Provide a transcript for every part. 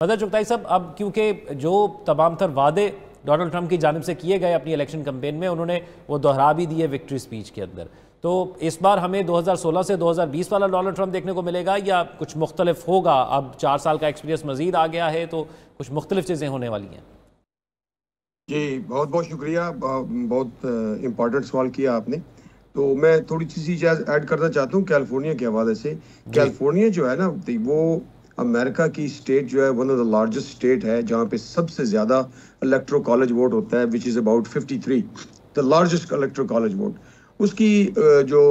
Mother Chughtai साहब, अब क्योंकि जो तमाम तर वादे डोनाल्ड ट्रंप की जानिब से किए गए अपनी इलेक्शन कैंपेन में, उन्होंने वो दोहरा भी दिए विक्ट्री स्पीच के अंदर, तो इस बार हमें 2016 से 2020 वाला डोनाल्ड ट्रंप देखने को मिलेगा या कुछ मुख्तलिफ होगा? अब 4 साल का एक्सपीरियंस मजीद आ गया है तो कुछ मुख्तलिफ चीज़ें होने वाली हैं। जी, बहुत बहुत शुक्रिया। बहुत इम्पोर्टेंट सवाल किया आपने। तो मैं थोड़ी सी चीज़ ऐड करना चाहता हूँ कैलिफोर्निया के हवाले से। कैलिफोर्निया जो है ना, वो अमेरिका की स्टेट जो है, one of the largest state है जहाँ पे सबसे ज़्यादा इलेक्ट्रो कॉलेज वोट होता है, which is about 53, the largest electro college vote. उसकी जो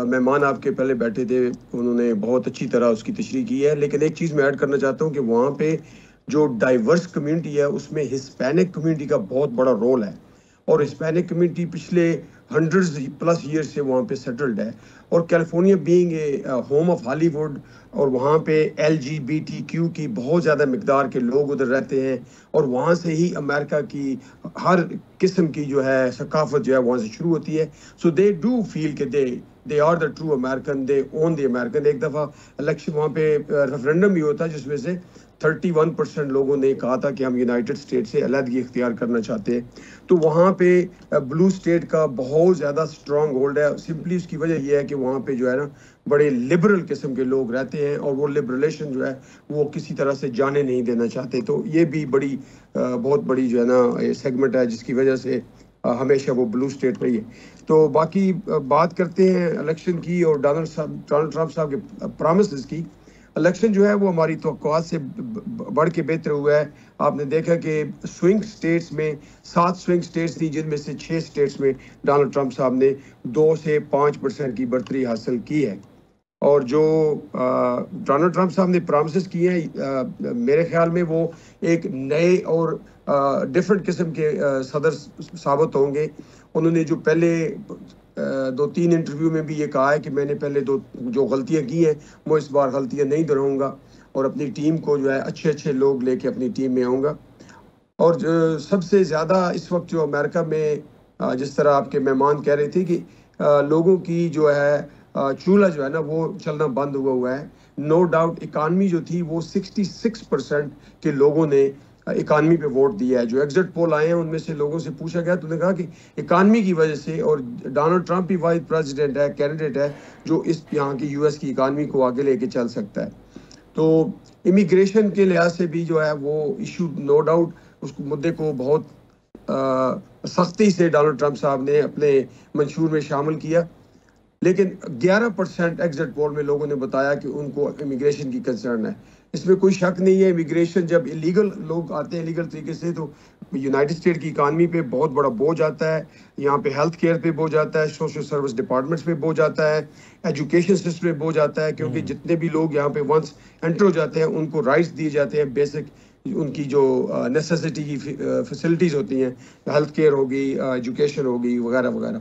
मेहमान आपके पहले बैठे थे, उन्होंने बहुत अच्छी तरह उसकी तशरीह की है। लेकिन एक चीज़ मैं ऐड करना चाहता हूँ कि वहाँ पे जो डाइवर्स कम्युनिटी है, उसमें हिस्पैनिक कम्युनिटी का बहुत बड़ा रोल है। और हिस्पैनिक कम्युनिटी पिछले हंड्रेड्स प्लस ईयर से वहाँ पे सेटल्ड है। और California being a home of Hollywood, और वहाँ पे LGBTQ की बहुत ज़्यादा मिकदार के लोग उधर रहते हैं। और वहाँ से ही अमेरिका की हर किस्म की जो है सकाफत जो है वहाँ से शुरू होती है। सो दे डू फील कि they are the true American, they own the American. एक दफ़ा इलेक्शन वहाँ पे रेफरेंडम भी होता है जिसमें से 31% लोगों ने कहा था कि हम यूनाइटेड स्टेट से अलहदगी इख्तियार करना चाहते हैं। तो वहाँ पे ब्लू स्टेट का बहुत ज़्यादा स्ट्रॉन्ग होल्ड है। सिंपली उसकी वजह यह है कि वहाँ पे जो है ना, बड़े लिबरल किस्म के लोग रहते हैं और वो लिबरलेशन जो है वो किसी तरह से जाने नहीं देना चाहते। तो ये भी बड़ी बहुत बड़ी जो है ना सेगमेंट है जिसकी वजह से हमेशा वो ब्लू स्टेट रही है। तो बाकी बात करते हैं इलेक्शन की और डोनाल्ड ट्रंप साहब के प्रॉमिसेस की। इलेक्शन जो है वो हमारी तवक्कुआत से बढ़ के बेहतर हुआ है। आपने देखा कि स्विंग स्टेट्स में 7 स्विंग स्टेट्स थी, जिनमें से 6 स्टेट्स में डोनाल्ड ट्रंप साहब ने 2 से 5% की बढ़तरी हासिल की है। और जो डोनाल्ड ट्रंप साहब ने प्रॉमिसेस किए हैं, मेरे ख्याल में वो एक नए और डिफरेंट किस्म के सदर साबित होंगे। उन्होंने जो पहले 2-3 इंटरव्यू में भी ये कहा है कि मैंने पहले जो गलतियां की हैं, वो इस बार गलतियां नहीं दोहराऊंगा और अपनी टीम को जो है अच्छे अच्छे लोग लेके अपनी टीम में आऊँगा। और जो सबसे ज़्यादा इस वक्त जो अमेरिका में जिस तरह आपके मेहमान कह रहे थे कि लोगों की जो है चूल्हा जो है ना वो चलना बंद हुआ है। नो डाउट इकानमी जो थी वो 66% के लोगों ने इकानमी पे वोट दिया है। जो एग्जिट पोल आए हैं उनमें से लोगों से पूछा गया तो उन्होंने कहा कि इकानमी की वजह से, और डोनाल्ड ट्रंप ही वाइस प्रेसिडेंट है, कैंडिडेट है जो इस यहाँ की US की इकानमी को आगे लेके चल सकता है। तो इमिग्रेशन के लिहाज से भी जो है वो इशू, नो डाउट उस मुद्दे को बहुत सख्ती से डोनाल्ड ट्रंप साहब ने अपने मंशूर में शामिल किया। लेकिन 11% एग्जिट पोल में लोगों ने बताया कि उनको इमिग्रेशन की कंसर्न है। इसमें कोई शक नहीं है। इमिग्रेशन जब इलीगल लोग आते हैं इलीगल तरीके से, तो यूनाइटेड स्टेट की इकानमी पे बहुत बड़ा बोझ आता है। यहाँ पे हेल्थ केयर पे बोझ आता है, सोशल सर्विस डिपार्टमेंट्स पे बोझ आता है, एजुकेशन सिस्टम पे बोझ आता है, क्योंकि जितने भी लोग यहाँ पे वंस एंटर हो जाते हैं उनको राइट्स दिए जाते हैं, बेसिक उनकी जो नेसेसिटी की फैसिलिटीज़ होती हैं, हेल्थ केयर होगी, एजुकेशन होगी, वगैरह वगैरह।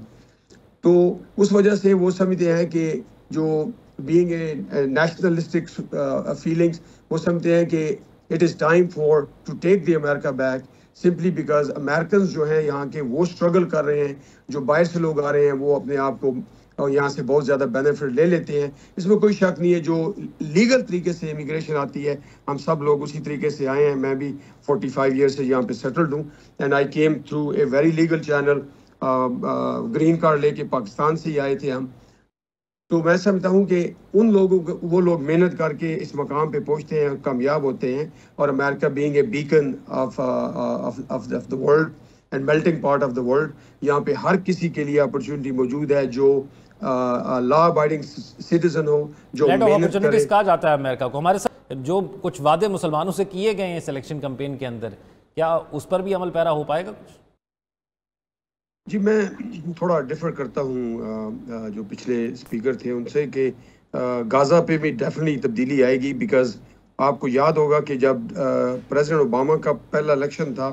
तो उस वजह से वो समझते हैं कि जो बीइंग ए नेशनलिस्टिक फीलिंग्स, वो समझते हैं कि it is time for to take the America back, simply because American जो हैं यहाँ के वो स्ट्रगल कर रहे हैं। जो बाहर से लोग आ रहे हैं वो अपने आप को और यहाँ से बहुत ज़्यादा बेनिफिट ले लेते हैं। इसमें कोई शक नहीं है। जो लीगल तरीके से इमिग्रेशन आती है, हम सब लोग उसी तरीके से आए हैं। मैं भी 45 ईयर से यहाँ पे सेटल्ड हूँ and I came through a very legal channel. Green card लेके पाकिस्तान से ही आए थे हम। तो मैं समझता हूँ कि उन लोगों को, वो लोग मेहनत करके इस मकाम पे पहुँचते हैं, कामयाब होते हैं। और America being a beacon of the world and melting pot of the world, यहाँ पे हर किसी के लिए अपॉर्चुनिटी मौजूद है जो लॉ अबाइडिंग सिटीजन हो, जो मेहनत करे। कहा जाता है अमेरिका को। हमारे साथ जो कुछ वादे मुसलमानों से किए गए हैं सिलेक्शन कैंपेन के अंदर, क्या उस पर भी अमल पैरा हो पाएगा कुछ? जी, मैं थोड़ा डिफर करता हूँ जो पिछले स्पीकर थे उनसे कि गाज़ा पे भी डेफिनेटली तब्दीली आएगी। बिकॉज आपको याद होगा कि जब प्रेसिडेंट ओबामा का पहला इलेक्शन था,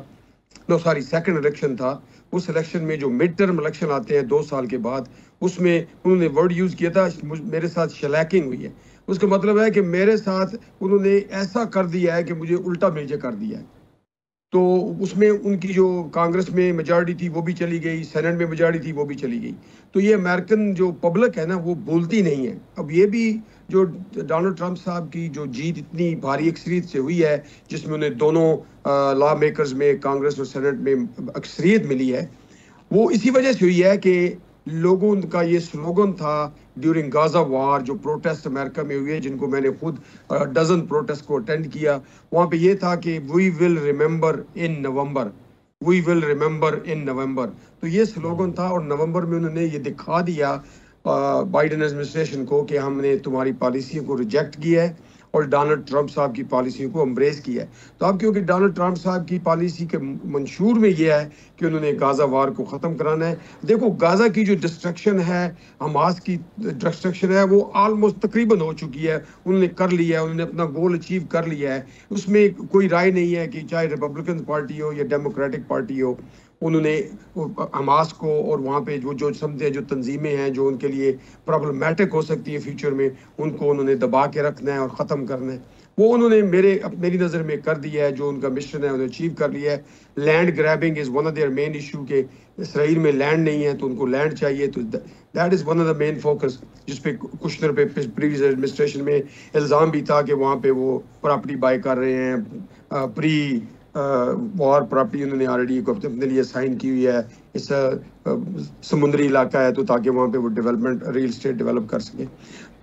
सेकंड इलेक्शन था, उस इलेक्शन में जो मिड टर्म इलेक्शन आते हैं 2 साल के बाद, उसमें उन्होंने वर्ड यूज़ किया था, मेरे साथ शलैकिंग हुई है। उसका मतलब है कि मेरे साथ उन्होंने ऐसा कर दिया है कि मुझे उल्टा नीचे कर दिया है। तो उसमें उनकी जो कांग्रेस में मेजॉरिटी थी वो भी चली गई, सेनेट में मेजॉरिटी थी वो भी चली गई। तो ये अमेरिकन जो पब्लिक है ना वो बोलती नहीं है। अब ये भी जो डोनाल्ड ट्रंप साहब की जो जीत इतनी भारी अक्सरियत से हुई है, जिसमें उन्हें दोनों लॉ मेकर्स में, कांग्रेस और सेनेट में अक्सरियत मिली है, वो इसी वजह से हुई है कि लोगों का ये स्लोगन था ड्यूरिंग गाजा वार, जो प्रोटेस्ट अमेरिका में हुए, जिनको मैंने खुद डजन प्रोटेस्ट को अटेंड किया, वहां पे ये था कि we will remember in November, we will remember in November. तो ये स्लोगन था और नवंबर में उन्होंने ये दिखा दिया बाइडेन एडमिनिस्ट्रेशन को कि हमने तुम्हारी पॉलिसियों को रिजेक्ट किया है और डोनाल्ड ट्रंप साहब की पॉलिसी को एम्ब्रेस किया है। तो अब क्योंकि डोनाल्ड ट्रंप साहब की पॉलिसी के मंशूर में यह है कि उन्होंने गाजा वार को ख़त्म कराना है। देखो, गाजा की जो डिस्ट्रक्शन है, हमास की डिस्ट्रक्शन है, वो ऑलमोस्ट तकरीबन हो चुकी है, उन्होंने कर लिया है, उन्होंने अपना गोल अचीव कर लिया है। उसमें कोई राय नहीं है कि चाहे रिपब्लिकन पार्टी हो या डेमोक्रेटिक पार्टी हो, उन्होंने हमास को और वहाँ पे जो समझे जो तंजीमें हैं जो उनके लिए प्रॉब्लमेटिक हो सकती है फ्यूचर में, उनको उन्होंने दबा के रखना है और ख़त्म करना है। वो उन्होंने मेरी नज़र में कर दिया है। जो उनका मिशन है उन्होंने अचीव कर लिया है। Land grabbing is one of their main issue के इसराइल में लैंड नहीं है तो उनको लैंड चाहिए। तो that is one of the main focus, जिस पे कुशनर पे प्रीवियस एडमिनिस्ट्रेशन में इल्ज़ाम भी था कि वहाँ पे वो प्रॉपर्टी बाय कर रहे हैं, प्री वॉर प्रॉपर्टी उन्होंने ऑलरेडी अपने लिए साइन की हुई है। इस समुद्री इलाका है तो ताकि वहाँ पे वो डेवलपमेंट रियल एस्टेट डेवलप कर सके।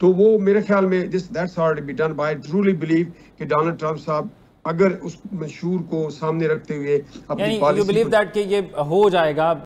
तो वो मेरे ख्याल में that's already be done. By truly believe कि डोनाल्ड ट्रंप साहब अगर उस मंशूर को सामने रखते हुए अपनी यू बिलीव दैट कि ये हो जाएगा